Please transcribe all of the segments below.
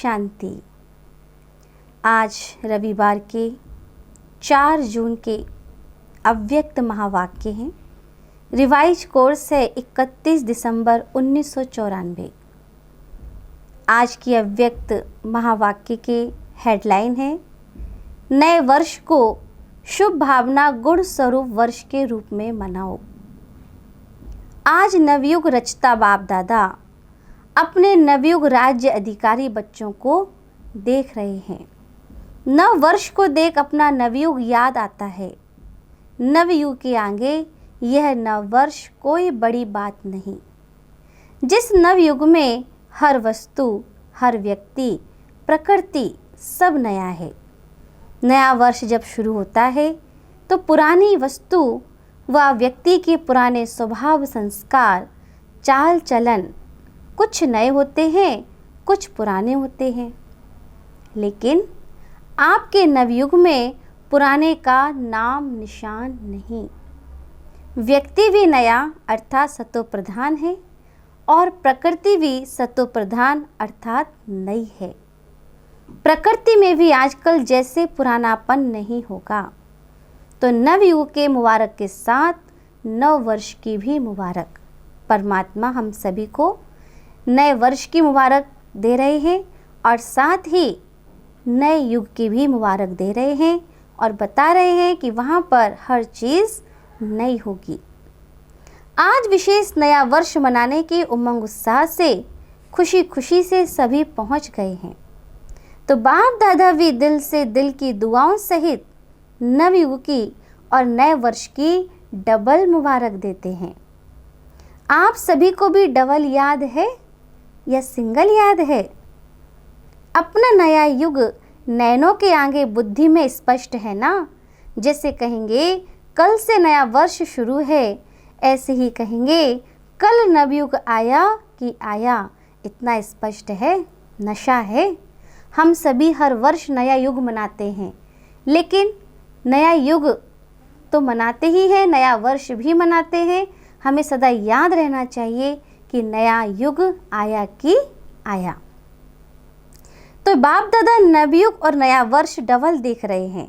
शांति। आज रविवार के 4 जून के अव्यक्त महावाक्य हैं। रिवाइज कोर्स है 31 दिसंबर 1994। आज की अव्यक्त महावाक्य के हेडलाइन है, नए वर्ष को शुभ भावना गुण स्वरूप वर्ष के रूप में मनाओ। आज नवयुग रचता बाप दादा अपने नवयुग राज्य अधिकारी बच्चों को देख रहे हैं। नव वर्ष को देख अपना नवयुग याद आता है। नवयुग के आगे यह नव वर्ष कोई बड़ी बात नहीं। जिस नवयुग में हर वस्तु, हर व्यक्ति, प्रकृति सब नया है। नया वर्ष जब शुरू होता है तो पुरानी वस्तु व व्यक्ति के पुराने स्वभाव, संस्कार, चाल चलन कुछ नए होते हैं, कुछ पुराने होते हैं। लेकिन आपके नवयुग में पुराने का नाम निशान नहीं। व्यक्ति भी नया अर्थात सतो प्रधान है और प्रकृति भी सतो प्रधान अर्थात नई है। प्रकृति में भी आजकल जैसे पुरानापन नहीं होगा। तो नवयुग के मुबारक के साथ नव वर्ष की भी मुबारक। परमात्मा हम सभी को नए वर्ष की मुबारक दे रहे हैं और साथ ही नए युग की भी मुबारक दे रहे हैं और बता रहे हैं कि वहाँ पर हर चीज़ नई होगी। आज विशेष नया वर्ष मनाने के उमंग उत्साह से खुशी खुशी से सभी पहुँच गए हैं। तो बाप दादा भी दिल से दिल की दुआओं सहित नवयुग की और नए वर्ष की डबल मुबारक देते हैं। आप सभी को भी डबल याद है या सिंगल याद है? अपना नया युग नैनों के आगे बुद्धि में स्पष्ट है ना। जैसे कहेंगे कल से नया वर्ष शुरू है, ऐसे ही कहेंगे कल नवयुग आया कि आया। इतना स्पष्ट है, नशा है। हम सभी हर वर्ष नया युग मनाते हैं, लेकिन नया युग तो मनाते ही हैं, नया वर्ष भी मनाते हैं। हमें सदा याद रहना चाहिए कि नया युग आया कि आया। तो बाप दादा नवयुग और नया वर्ष डबल देख रहे हैं।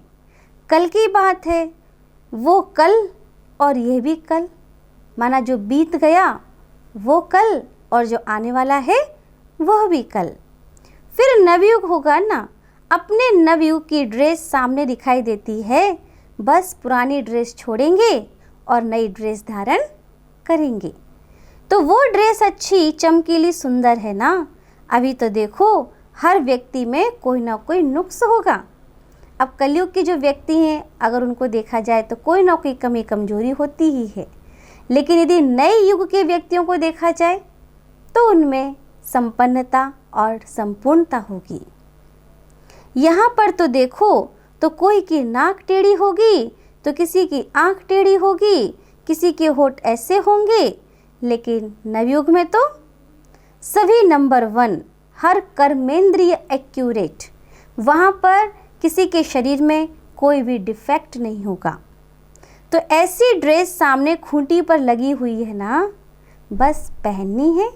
कल की बात है, वो कल और यह भी कल, माना जो बीत गया वो कल और जो आने वाला है वह भी कल। फिर नवयुग होगा ना। अपने नवयुग की ड्रेस सामने दिखाई देती है, बस पुरानी ड्रेस छोड़ेंगे और नई ड्रेस धारण करेंगे। तो वो ड्रेस अच्छी, चमकीली, सुंदर है ना। अभी तो देखो हर व्यक्ति में कोई ना कोई नुक्स होगा। अब कलयुग के जो व्यक्ति हैं, अगर उनको देखा जाए तो कोई ना कोई कमी कमजोरी होती ही है। लेकिन यदि नए युग के व्यक्तियों को देखा जाए तो उनमें संपन्नता और संपूर्णता होगी। यहाँ पर तो देखो तो कोई की नाक टेढ़ी होगी तो किसी की आंख टेढ़ी होगी, किसी के होठ ऐसे होंगे। लेकिन नवयुग में तो सभी नंबर 1, हर कर्मेंद्रिय एक्यूरेट। वहाँ पर किसी के शरीर में कोई भी डिफेक्ट नहीं होगा। तो ऐसी ड्रेस सामने खूंटी पर लगी हुई है ना, बस पहननी है।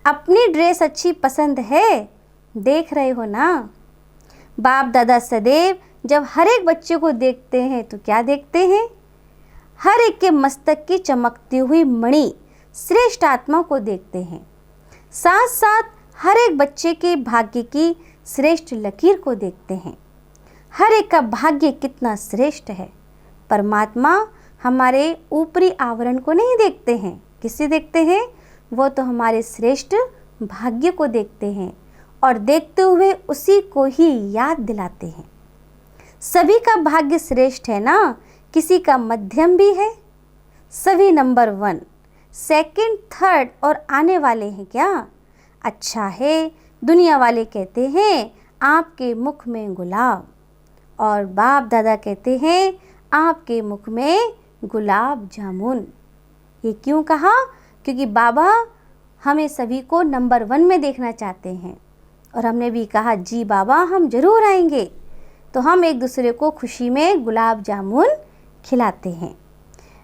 अपनी ड्रेस अच्छी पसंद है, देख रहे हो ना। बाप दादा सदैव जब हर एक बच्चे को देखते हैं तो क्या देखते हैं? हर एक के मस्तक की चमकती हुई मणि श्रेष्ठ आत्मा को देखते हैं। साथ साथ हर एक बच्चे के भाग्य की श्रेष्ठ लकीर को देखते हैं। हर एक का भाग्य कितना श्रेष्ठ है। परमात्मा हमारे ऊपरी आवरण को नहीं देखते हैं। किसे देखते हैं? वो तो हमारे श्रेष्ठ भाग्य को देखते हैं और देखते हुए उसी को ही याद दिलाते हैं। सभी का भाग्य श्रेष्ठ है ना, किसी का मध्यम भी है। सभी नंबर 1, सेकंड, थर्ड और आने वाले हैं क्या? अच्छा है। दुनिया वाले कहते हैं आपके मुख में गुलाब, और बाप दादा कहते हैं आपके मुख में गुलाब जामुन। ये क्यों कहा? क्योंकि बाबा हमें सभी को नंबर 1 में देखना चाहते हैं। और हमने भी कहा जी बाबा हम ज़रूर आएंगे। तो हम एक दूसरे को खुशी में गुलाब जामुन खिलाते हैं।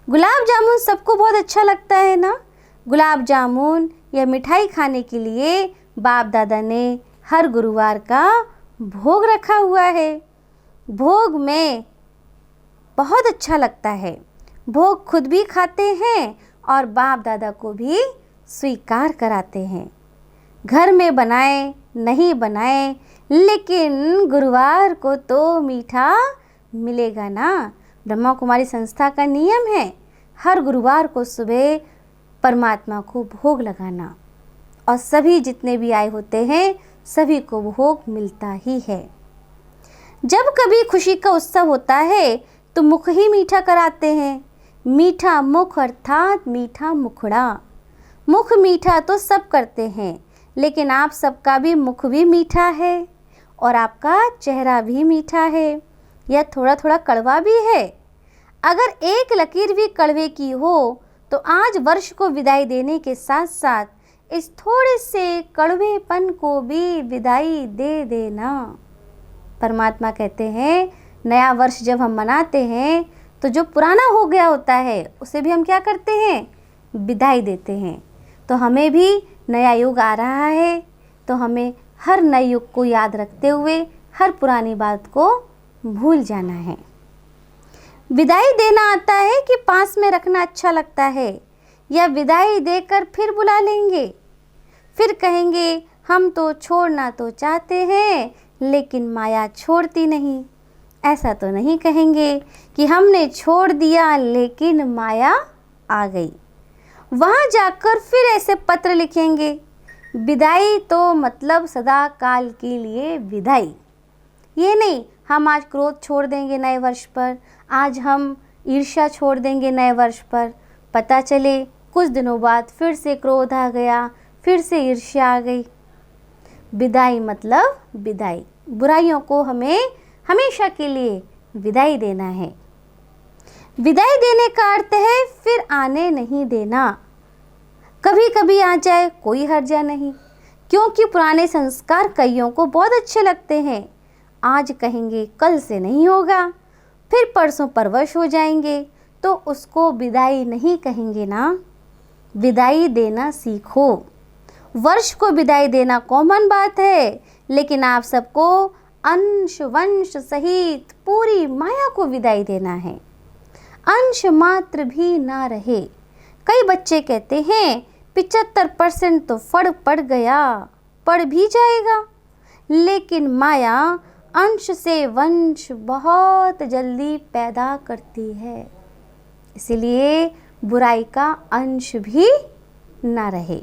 गुलाब जामुन सबको बहुत अच्छा लगता है ना। गुलाब जामुन या मिठाई खाने के लिए बाप दादा ने हर गुरुवार का भोग रखा हुआ है। भोग में बहुत अच्छा लगता है। भोग खुद भी खाते हैं और बाप दादा को भी स्वीकार कराते हैं। घर में बनाए नहीं बनाए, लेकिन गुरुवार को तो मीठा मिलेगा ना। ब्रह्मा कुमारी संस्था का नियम है हर गुरुवार को सुबह परमात्मा को भोग लगाना, और सभी जितने भी आए होते हैं सभी को भोग मिलता ही है। जब कभी खुशी का उत्सव होता है तो मुख ही मीठा कराते हैं। मीठा मुख अर्थात मीठा मुखड़ा। मुख मीठा तो सब करते हैं, लेकिन आप सबका भी मुख भी मीठा है और आपका चेहरा भी मीठा है। यह थोड़ा थोड़ा कड़वा भी है। अगर एक लकीर भी कड़वे की हो तो आज वर्ष को विदाई देने के साथ साथ इस थोड़े से कड़वेपन को भी विदाई दे देना। परमात्मा कहते हैं नया वर्ष जब हम मनाते हैं तो जो पुराना हो गया होता है उसे भी हम क्या करते हैं, विदाई देते हैं। तो हमें भी नया युग आ रहा है, तो हमें हर नए युग को याद रखते हुए हर पुरानी बात को भूल जाना है। विदाई देना आता है कि पास में रखना अच्छा लगता है, या विदाई देकर फिर बुला लेंगे, फिर कहेंगे हम तो छोड़ना तो चाहते हैं लेकिन माया छोड़ती नहीं। ऐसा तो नहीं कहेंगे कि हमने छोड़ दिया लेकिन माया आ गई। वहाँ जाकर फिर ऐसे पत्र लिखेंगे, विदाई तो मतलब सदा काल के लिए विदाई। ये नहीं हम आज क्रोध छोड़ देंगे नए वर्ष पर, आज हम ईर्ष्या छोड़ देंगे नए वर्ष पर, पता चले कुछ दिनों बाद फिर से क्रोध आ गया, फिर से ईर्ष्या आ गई। विदाई मतलब विदाई। बुराइयों को हमें हमेशा के लिए विदाई देना है। विदाई देने का अर्थ है फिर आने नहीं देना। कभी कभी आ जाए कोई हर्जा नहीं, क्योंकि पुराने संस्कार कईयों को बहुत अच्छे लगते हैं। आज कहेंगे कल से नहीं होगा, फिर परसों परवश हो जाएंगे, तो उसको विदाई नहीं कहेंगे ना। विदाई देना सीखो। वर्ष को विदाई देना कॉमन बात है, लेकिन आप सबको अंश वंश सहित पूरी माया को विदाई देना है। अंश मात्र भी ना रहे। कई बच्चे कहते हैं 75% तो फड़ पड़ गया, पड़ भी जाएगा, लेकिन माया अंश से वंश बहुत जल्दी पैदा करती है, इसलिए बुराई का अंश भी ना रहे।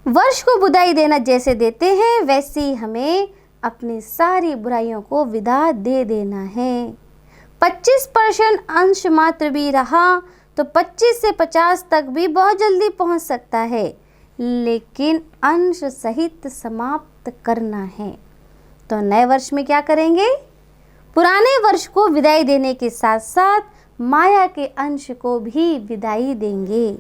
वर्ष को विदाई देना जैसे देते हैं वैसे ही हमें अपनी सारी बुराइयों को विदा दे देना है। 25% अंश मात्र भी रहा तो 25 से 50 तक भी बहुत जल्दी पहुंच सकता है, लेकिन अंश सहित समाप्त करना है। तो नए वर्ष में क्या करेंगे, पुराने वर्ष को विदाई देने के साथ साथ माया के अंश को भी विदाई देंगे।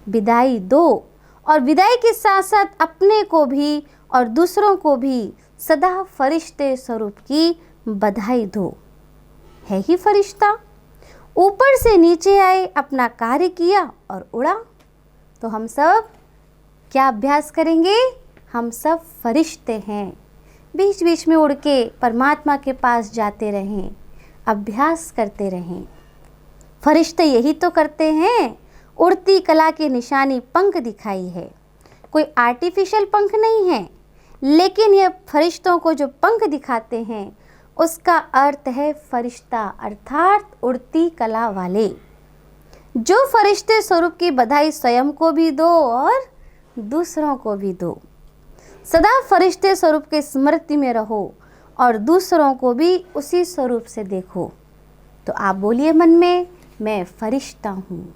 विदाई दो, और विदाई के साथ साथ अपने को भी और दूसरों को भी सदा फरिश्ते स्वरूप की बधाई दो। है ही फरिश्ता, ऊपर से नीचे आए, अपना कार्य किया और उड़ा। तो हम सब क्या अभ्यास करेंगे, हम सब फरिश्ते हैं। बीच बीच में उड़ के परमात्मा के पास जाते रहें, अभ्यास करते रहें। फरिश्ते यही तो करते हैं। उड़ती कला की निशानी पंख दिखाई है, कोई आर्टिफिशियल पंख नहीं है, लेकिन यह फरिश्तों को जो पंख दिखाते हैं उसका अर्थ है फरिश्ता, अर्थात उड़ती कला वाले। जो फरिश्ते स्वरूप की बधाई स्वयं को भी दो और दूसरों को भी दो। सदा फरिश्ते स्वरूप के स्मृति में रहो और दूसरों को भी उसी स्वरूप से देखो। तो आप बोलिए मन में, मैं फरिश्ता हूँ,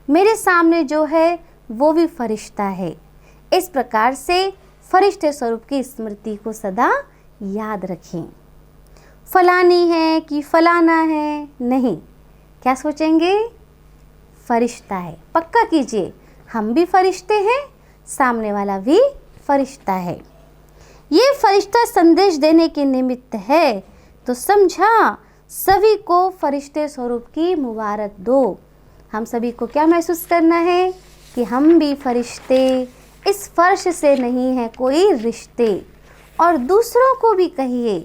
मेरे सामने जो है वो भी फरिश्ता है। इस प्रकार से फरिश्ते स्वरूप की स्मृति को सदा याद रखें। फलानी है कि फलाना है नहीं, क्या सोचेंगे, फरिश्ता है। पक्का कीजिए हम भी फरिश्ते हैं, सामने वाला भी फरिश्ता है। ये फरिश्ता संदेश देने के निमित्त है, तो समझा सभी को फरिश्ते स्वरूप की मुबारक दो। हम सभी को क्या महसूस करना है कि हम भी फरिश्ते इस फर्श से नहीं है कोई रिश्ते। और दूसरों को भी कहिए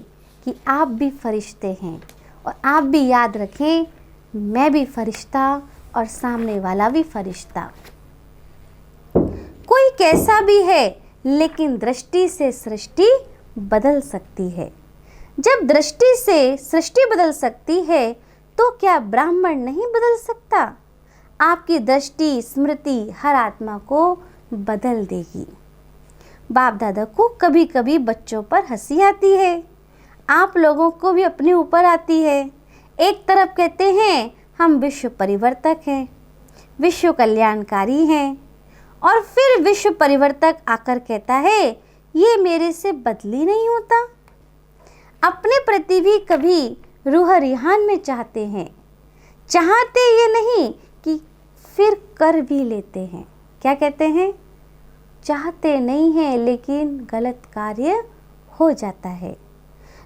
कि आप भी फरिश्ते हैं, और आप भी याद रखें मैं भी फरिश्ता और सामने वाला भी फरिश्ता। कोई कैसा भी है लेकिन दृष्टि से सृष्टि बदल सकती है। जब दृष्टि से सृष्टि बदल सकती है तो क्या ब्राह्मण नहीं बदल सकता? आपकी दृष्टि स्मृति हर आत्मा को बदल देगी। बाप दादा को कभी कभी बच्चों पर हंसी आती है, आप लोगों को भी अपने ऊपर आती है। एक तरफ कहते हैं हम विश्व परिवर्तक हैं, विश्व कल्याणकारी हैं, और फिर विश्व परिवर्तक आकर कहता है ये मेरे से बदली नहीं होता। अपने प्रति भी कभी रूह रिहान में चाहते हैं, चाहते ये नहीं कि फिर कर भी लेते हैं। क्या कहते हैं? चाहते नहीं हैं लेकिन गलत कार्य हो जाता है।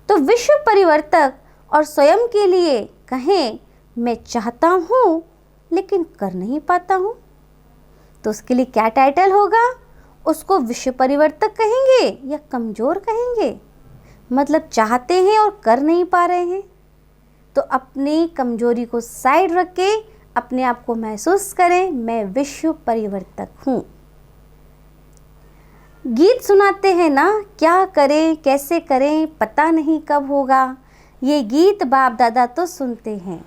तो विश्व परिवर्तक और स्वयं के लिए कहें मैं चाहता हूँ लेकिन कर नहीं पाता हूँ, तो उसके लिए क्या टाइटल होगा? उसको विश्व परिवर्तक कहेंगे या कमज़ोर कहेंगे? मतलब चाहते हैं और कर नहीं पा रहे हैं। तो अपनी कमजोरी को साइड रख के अपने आप को महसूस करें मैं विश्व परिवर्तक हूँ। गीत सुनाते हैं ना, क्या करें कैसे करें पता नहीं कब होगा। ये गीत बाप दादा तो सुनते हैं।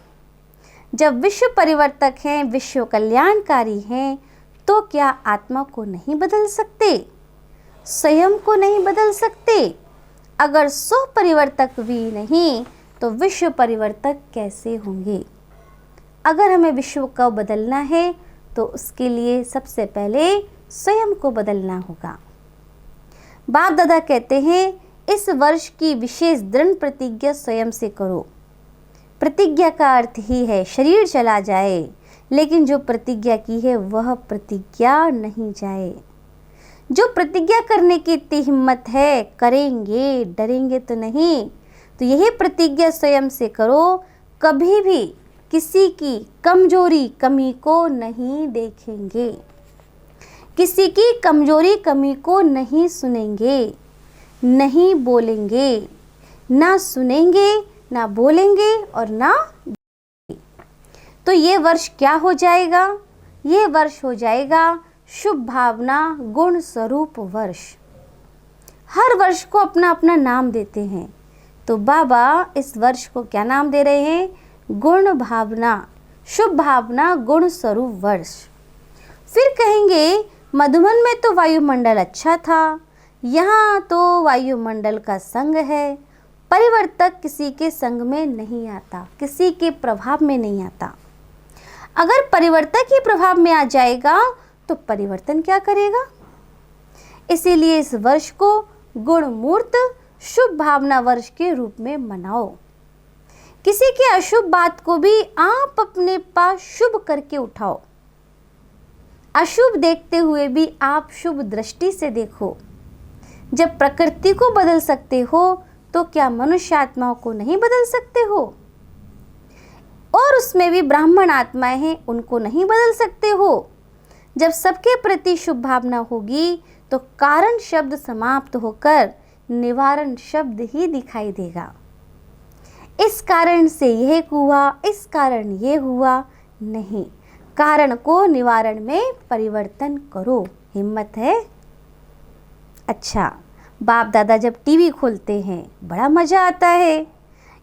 जब विश्व परिवर्तक हैं, विश्व कल्याणकारी हैं, तो क्या आत्मा को नहीं बदल सकते? स्वयं को नहीं बदल सकते? अगर स्व परिवर्तक भी नहीं तो विश्व परिवर्तक कैसे होंगे? अगर हमें विश्व को बदलना है तो उसके लिए सबसे पहले स्वयं को बदलना होगा। बाप दादा कहते हैं इस वर्ष की विशेष दृढ़ प्रतिज्ञा स्वयं से करो। प्रतिज्ञा का अर्थ ही है शरीर चला जाए, लेकिन जो प्रतिज्ञा की है वह प्रतिज्ञा नहीं जाए। जो प्रतिज्ञा करने की इतनी हिम्मत है, करेंगे, डरेंगे तो नहीं। तो यही प्रतिज्ञा स्वयं से करो, कभी भी किसी की कमजोरी कमी को नहीं देखेंगे, किसी की कमजोरी कमी को नहीं सुनेंगे, नहीं बोलेंगे, ना सुनेंगे, ना बोलेंगे और ना। तो ये वर्ष क्या हो जाएगा? ये वर्ष हो जाएगा शुभ भावना गुण स्वरूप वर्ष। हर वर्ष को अपना अपना नाम देते हैं, तो बाबा इस वर्ष को क्या नाम दे रहे हैं? गुण भावना, शुभ भावना गुण स्वरूप वर्ष। फिर कहेंगे मधुबन में तो वायुमंडल अच्छा था, यहाँ तो वायुमंडल का संग है। परिवर्तक किसी के संग में नहीं आता, किसी के प्रभाव में नहीं आता। अगर परिवर्तक ही प्रभाव में आ जाएगा तो परिवर्तन क्या करेगा? इसीलिए इस वर्ष को गुणमूर्त शुभ भावना वर्ष के रूप में मनाओ। किसी की अशुभ बात को भी आप अपने पास शुभ करके उठाओ। अशुभ देखते हुए भी आप शुभ दृष्टि से देखो। जब प्रकृति को बदल सकते हो तो क्या मनुष्य आत्माओं को नहीं बदल सकते हो? और उसमें भी ब्राह्मण आत्माएं हैं, उनको नहीं बदल सकते हो? जब सबके प्रति शुभ भावना होगी तो कारण शब्द समाप्त होकर निवारण शब्द ही दिखाई देगा। इस कारण से यह हुआ, इस कारण ये हुआ नहीं, कारण को निवारण में परिवर्तन करो। हिम्मत है? अच्छा, बाप दादा जब टीवी खोलते हैं बड़ा मज़ा आता है।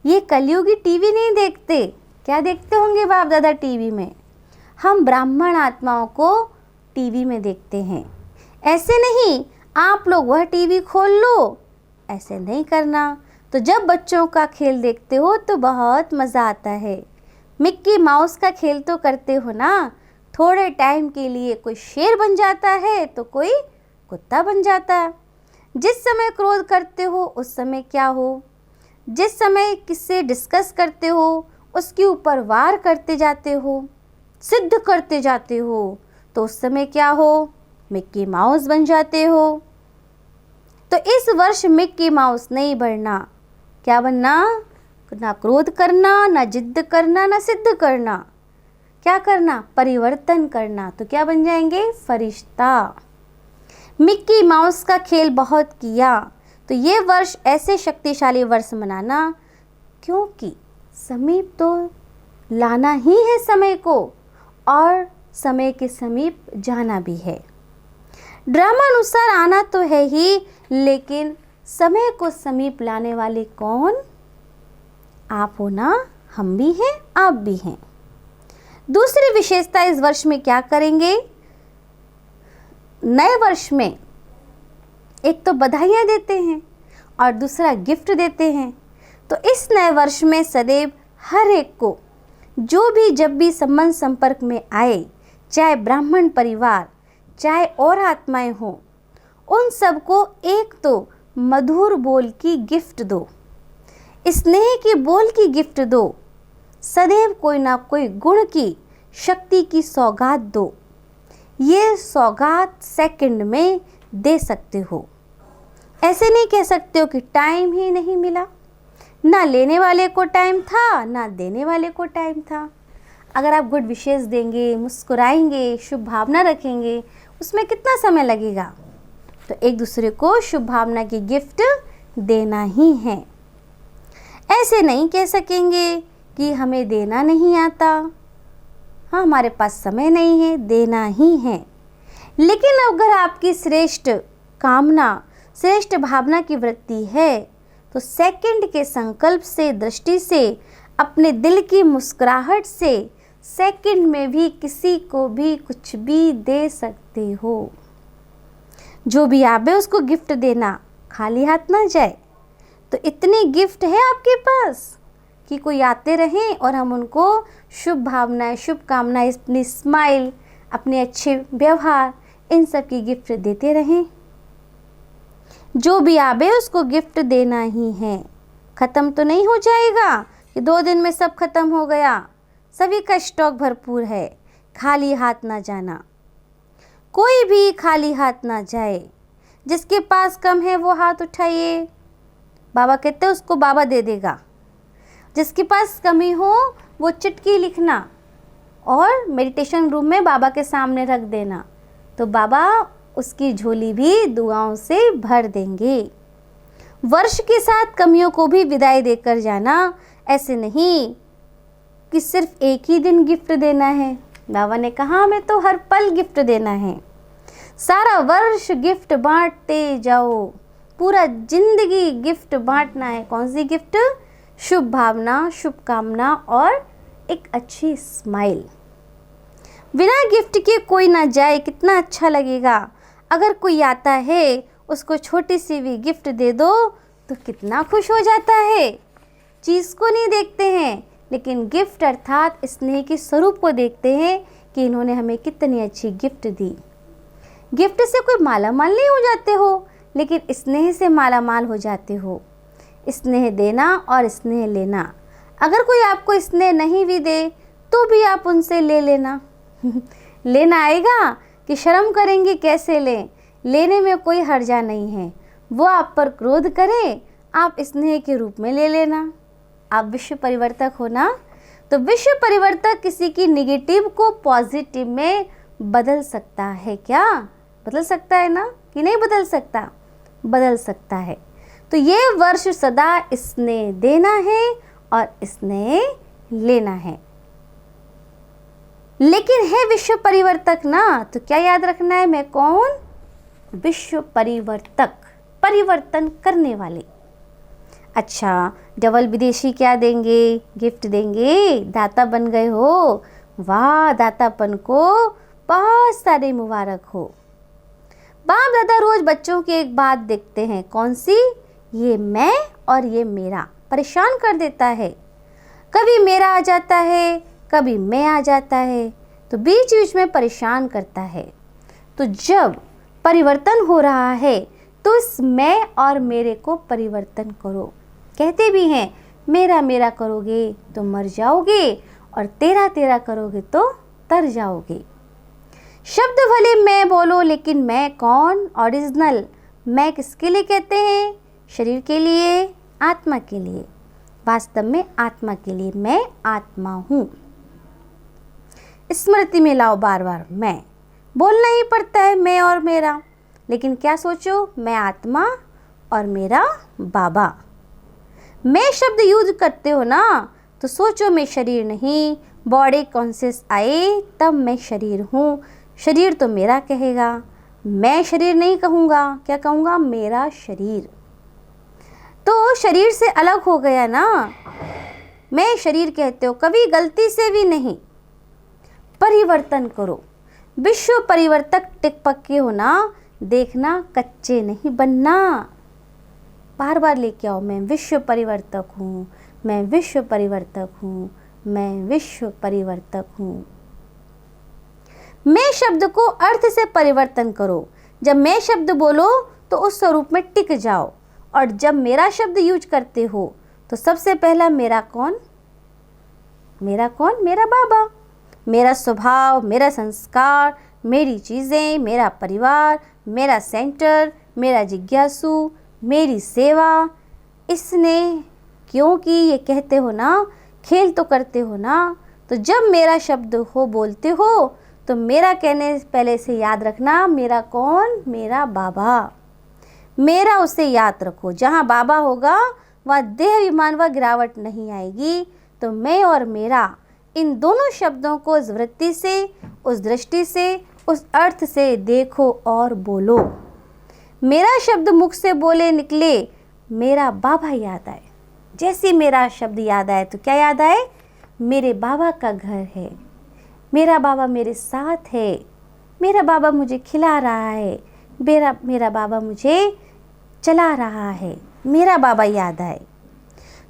ये कलयुगी टीवी नहीं देखते। क्या देखते होंगे बाप दादा टीवी में? हम ब्राह्मण आत्माओं को टीवी में देखते हैं। ऐसे नहीं आप लोग वह टीवी खोल लो, ऐसे नहीं करना। तो जब बच्चों का खेल देखते हो तो बहुत मज़ा आता है। मिक्की माउस का खेल तो करते हो ना, थोड़े टाइम के लिए कोई शेर बन जाता है तो कोई कुत्ता बन जाता है। जिस समय क्रोध करते हो उस समय क्या हो? जिस समय किससे डिस्कस करते हो उसके ऊपर वार करते जाते हो, सिद्ध करते जाते हो, तो उस समय क्या हो? मिक्की माउस बन जाते हो। तो इस वर्ष मिक्की माउस नहीं बनना। क्या बनना? ना क्रोध करना, ना जिद्द करना, ना सिद्ध करना। क्या करना? परिवर्तन करना। तो क्या बन जाएंगे? फरिश्ता। मिक्की माउस का खेल बहुत किया। तो ये वर्ष ऐसे शक्तिशाली वर्ष मनाना, क्योंकि समीप तो लाना ही है समय को, और समय के समीप जाना भी है। ड्रामानुसार आना तो है ही, लेकिन समय को समीप लाने वाले कौन? आप हो ना, हम भी हैं, आप भी हैं। दूसरी विशेषता इस वर्ष में क्या करेंगे? नए वर्ष में एक तो बधाइयाँ देते हैं और दूसरा गिफ्ट देते हैं। तो इस नए वर्ष में सदैव हर एक को जो भी जब भी संबंध संपर्क में आए, चाहे ब्राह्मण परिवार चाहे और आत्माएं हों, उन सबको एक तो मधुर बोल की गिफ्ट दो, स्नेह की बोल की गिफ्ट दो, सदैव कोई ना कोई गुण की शक्ति की सौगात दो। ये सौगात सेकंड में दे सकते हो। ऐसे नहीं कह सकते हो कि टाइम ही नहीं मिला। ना लेने वाले को टाइम था, ना देने वाले को टाइम था। अगर आप गुड विशेस देंगे, मुस्कुराएंगे, शुभ भावना रखेंगे, उसमें कितना समय लगेगा? तो एक दूसरे को शुभ भावना की गिफ्ट देना ही है। ऐसे नहीं कह सकेंगे कि हमें देना नहीं आता, हाँ हमारे पास समय नहीं है, देना ही है। लेकिन अगर आपकी श्रेष्ठ कामना, श्रेष्ठ भावना की वृत्ति है, तो सेकंड के संकल्प से, दृष्टि से, अपने दिल की मुस्कुराहट से सेकंड में भी किसी को भी कुछ भी दे सकते हो। जो भी आवे उसको गिफ्ट देना, खाली हाथ ना जाए। तो इतनी गिफ्ट है आपके पास कि कोई आते रहें और हम उनको शुभ भावनाएं, शुभकामनाएं, अपनी स्माइल, अपने अच्छे व्यवहार, इन सब की गिफ्ट देते रहें। जो भी आवे उसको गिफ्ट देना ही है। ख़त्म तो नहीं हो जाएगा कि 2 दिन में सब खत्म हो गया। सभी का स्टॉक भरपूर है। खाली हाथ ना जाना, कोई भी खाली हाथ ना जाए। जिसके पास कम है वो हाथ उठाइए, बाबा कहते हैं उसको बाबा दे देगा। जिसके पास कमी हो वो चुटकी लिखना और मेडिटेशन रूम में बाबा के सामने रख देना, तो बाबा उसकी झोली भी दुआओं से भर देंगे। वर्ष के साथ कमियों को भी विदाई देकर जाना। ऐसे नहीं कि सिर्फ एक ही दिन गिफ्ट देना है। बाबा ने कहा हमें तो हर पल गिफ्ट देना है। सारा वर्ष गिफ्ट बांटते जाओ, पूरा जिंदगी गिफ्ट बांटना है। कौन सी गिफ्ट? शुभ भावना, शुभकामना और एक अच्छी स्माइल। बिना गिफ्ट के कोई ना जाए, कितना अच्छा लगेगा। अगर कोई आता है उसको छोटी सी भी गिफ्ट दे दो तो कितना खुश हो जाता है। चीज़ को नहीं देखते हैं, लेकिन गिफ्ट अर्थात स्नेह के स्वरूप को देखते हैं कि इन्होंने हमें कितनी अच्छी गिफ्ट दी। गिफ्ट से कोई माला माल नहीं हो जाते हो, लेकिन स्नेह से माला माल हो जाते हो। स्नेह देना और स्नेह लेना। अगर कोई आपको स्नेह नहीं भी दे तो भी आप उनसे ले लेना। लेना आएगा कि शर्म करेंगे कैसे लें, लेने में कोई हर्जा नहीं है। वो आप पर क्रोध करे, आप स्नेह के रूप में ले लेना। आप विश्व परिवर्तक हो ना, तो विश्व परिवर्तक किसी की निगेटिव को पॉजिटिव में बदल सकता है क्या? बदल सकता है ना, कि नहीं बदल सकता? बदल सकता है। तो ये वर्ष सदा स्नेह देना है और स्नेह लेना है। लेकिन है विश्व परिवर्तक ना, तो क्या याद रखना है? मैं कौन? विश्व परिवर्तक, परिवर्तन करने वाले। अच्छा, डबल विदेशी क्या देंगे? गिफ्ट देंगे। दाता बन गए हो, वाह, दातापन को बहुत सारे मुबारक हो। बाप दादा रोज बच्चों की एक बात देखते हैं। कौन सी? ये मैं और ये मेरा परेशान कर देता है। कभी मेरा आ जाता है, कभी मैं आ जाता है, तो बीच बीच में परेशान करता है। तो जब परिवर्तन हो रहा है तो इस मैं और मेरे को परिवर्तन करो। कहते भी हैं मेरा मेरा करोगे तो मर जाओगे और तेरा तेरा करोगे तो तर जाओगे। शब्द भले मैं बोलो, लेकिन मैं कौन? ओरिजिनल मैं किसके लिए कहते हैं? शरीर के लिए, आत्मा के लिए। वास्तव में आत्मा के लिए मैं आत्मा हूँ। स्मृति में लाओ बार बार, मैं बोलना ही पड़ता है, मैं और मेरा। लेकिन क्या सोचो, मैं आत्मा और मेरा बाबा। मैं शब्द यूज करते हो ना, तो सोचो मैं शरीर नहीं, बॉडी कॉन्शियस आए तब मैं शरीर हूँ। शरीर तो मेरा कहेगा, मैं शरीर नहीं कहूँगा, क्या कहूँगा, मेरा शरीर। तो शरीर से अलग हो गया ना, मैं शरीर कहते हो, कभी गलती से भी नहीं। परिवर्तन करो, विश्व परिवर्तक टिक पक्के हो ना, देखना कच्चे नहीं बनना। बार बार लेके आओ, मैं विश्व परिवर्तक हूँ, मैं विश्व परिवर्तक हूँ, मैं विश्व परिवर्तक हूँ। मैं शब्द को अर्थ से परिवर्तन करो। जब मैं शब्द बोलो तो उस स्वरूप में टिक जाओ, और जब मेरा शब्द यूज करते हो तो सबसे पहला मेरा कौन, मेरा कौन, मेरा बाबा। मेरा स्वभाव, मेरा संस्कार, मेरी चीज़ें, मेरा परिवार, मेरा सेंटर, मेरा जिज्ञासु, मेरी सेवा। इसने, क्योंकि ये कहते हो ना, खेल तो करते हो ना, तो जब मेरा शब्द हो बोलते हो तो मेरा कहने पहले से याद रखना, मेरा कौन, मेरा बाबा। मेरा उसे याद रखो। जहाँ बाबा होगा वहाँ देह विमान व गिरावट नहीं आएगी। तो मैं और मेरा, इन दोनों शब्दों को उस वृत्ति से, उस दृष्टि से, उस अर्थ से देखो और बोलो। मेरा शब्द मुख से बोले निकले, मेरा बाबा याद आए। जैसे मेरा शब्द याद आए तो क्या याद आए, मेरे बाबा का घर है, मेरा बाबा मेरे साथ है, मेरा बाबा मुझे खिला रहा है, मेरा बाबा मुझे चला रहा है, मेरा बाबा याद आए।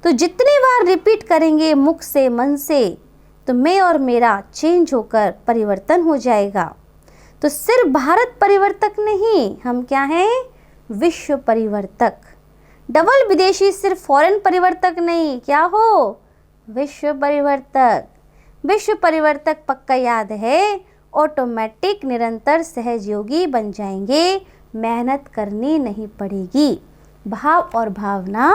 तो जितनी बार रिपीट करेंगे मुख से, मन से, तो मैं और मेरा चेंज होकर परिवर्तन हो जाएगा। तो सिर्फ भारत परिवर्तक नहीं, हम क्या हैं, विश्व परिवर्तक। डबल विदेशी सिर्फ फॉरेन परिवर्तक नहीं, क्या हो, विश्व परिवर्तक। विश्व परिवर्तक पक्का याद है, ऑटोमेटिक निरंतर सहयोगी बन जाएंगे, मेहनत करनी नहीं पड़ेगी, भाव और भावना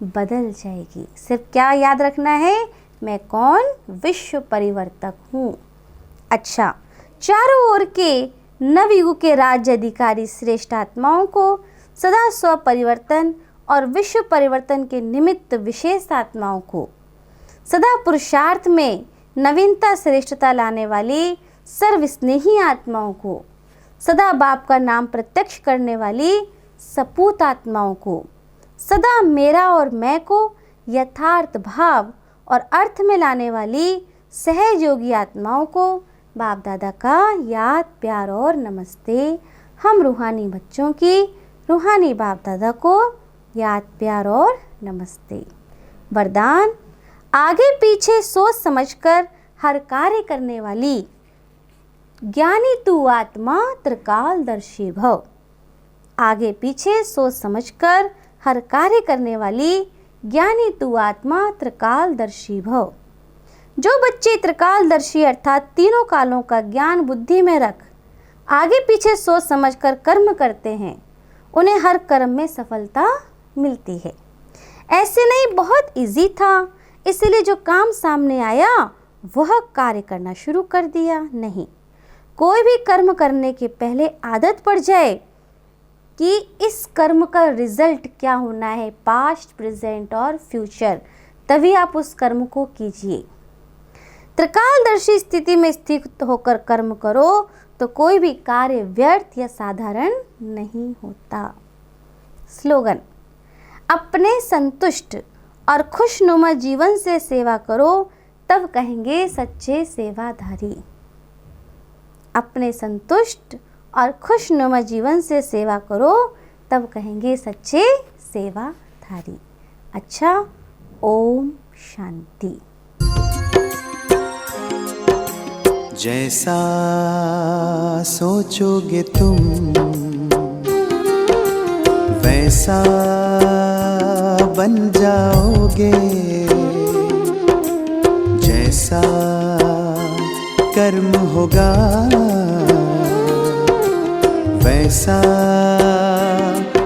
बदल जाएगी। सिर्फ क्या याद रखना है, मैं कौन, विश्व परिवर्तक हूँ। अच्छा, चारों ओर के नवयुग के राज्य अधिकारी श्रेष्ठ आत्माओं को सदा स्व परिवर्तन और विश्व परिवर्तन के निमित्त विशेष आत्माओं को सदा पुरुषार्थ में नवीनता श्रेष्ठता लाने वाली सर्वस्नेही आत्माओं को, सदा बाप का नाम प्रत्यक्ष करने वाली सपूत आत्माओं को, सदा मेरा और मैं को यथार्थ भाव और अर्थ में लाने वाली सहयोगी आत्माओं को बाप दादा का याद, प्यार और नमस्ते। हम रूहानी बच्चों की रूहानी बाप दादा को याद, प्यार और नमस्ते। वरदान, आगे पीछे सोच समझकर हर कार्य करने वाली ज्ञानी तू आत्मा त्रिकालदर्शी भव। आगे पीछे सोच समझकर हर कार्य करने वाली ज्ञानी तू आत्मा त्रिकालदर्शी भव। जो बच्चे त्रिकालदर्शी अर्थात तीनों कालों का ज्ञान बुद्धि में रख आगे पीछे सोच समझकर कर्म करते हैं, उन्हें हर कर्म में सफलता मिलती है। ऐसे नहीं, बहुत इजी था, इसलिए जो काम सामने आया वह कार्य करना शुरू कर दिया। नहीं, कोई भी कर्म करने के पहले आदत पड़ जाए कि इस कर्म का रिजल्ट क्या होना है, पास्ट, प्रेजेंट और फ्यूचर, तभी आप उस कर्म को कीजिए। त्रिकालदर्शी स्थिति में स्थित होकर कर्म करो तो कोई भी कार्य व्यर्थ या साधारण नहीं होता। स्लोगन, अपने संतुष्ट और खुशनुमा जीवन से सेवा करो तब कहेंगे सच्चे सेवाधारी। अपने संतुष्ट और खुशनुमा जीवन से सेवा करो तब कहेंगे सच्चे सेवाधारी। अच्छा, ओम शांति। जैसा सोचोगे तुम वैसा बन जाओगे, जैसा कर्म होगा वैसा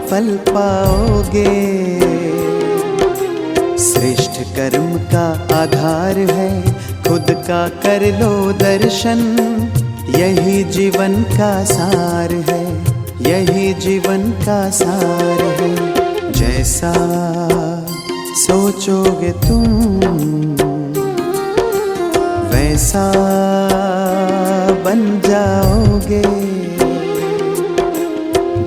फल पाओगे। श्रेष्ठ कर्म का आधार है खुद का कर लो दर्शन, यही जीवन का सार है। यही जीवन का सार है। जैसा सोचोगे तुम वैसा बन जाओगे।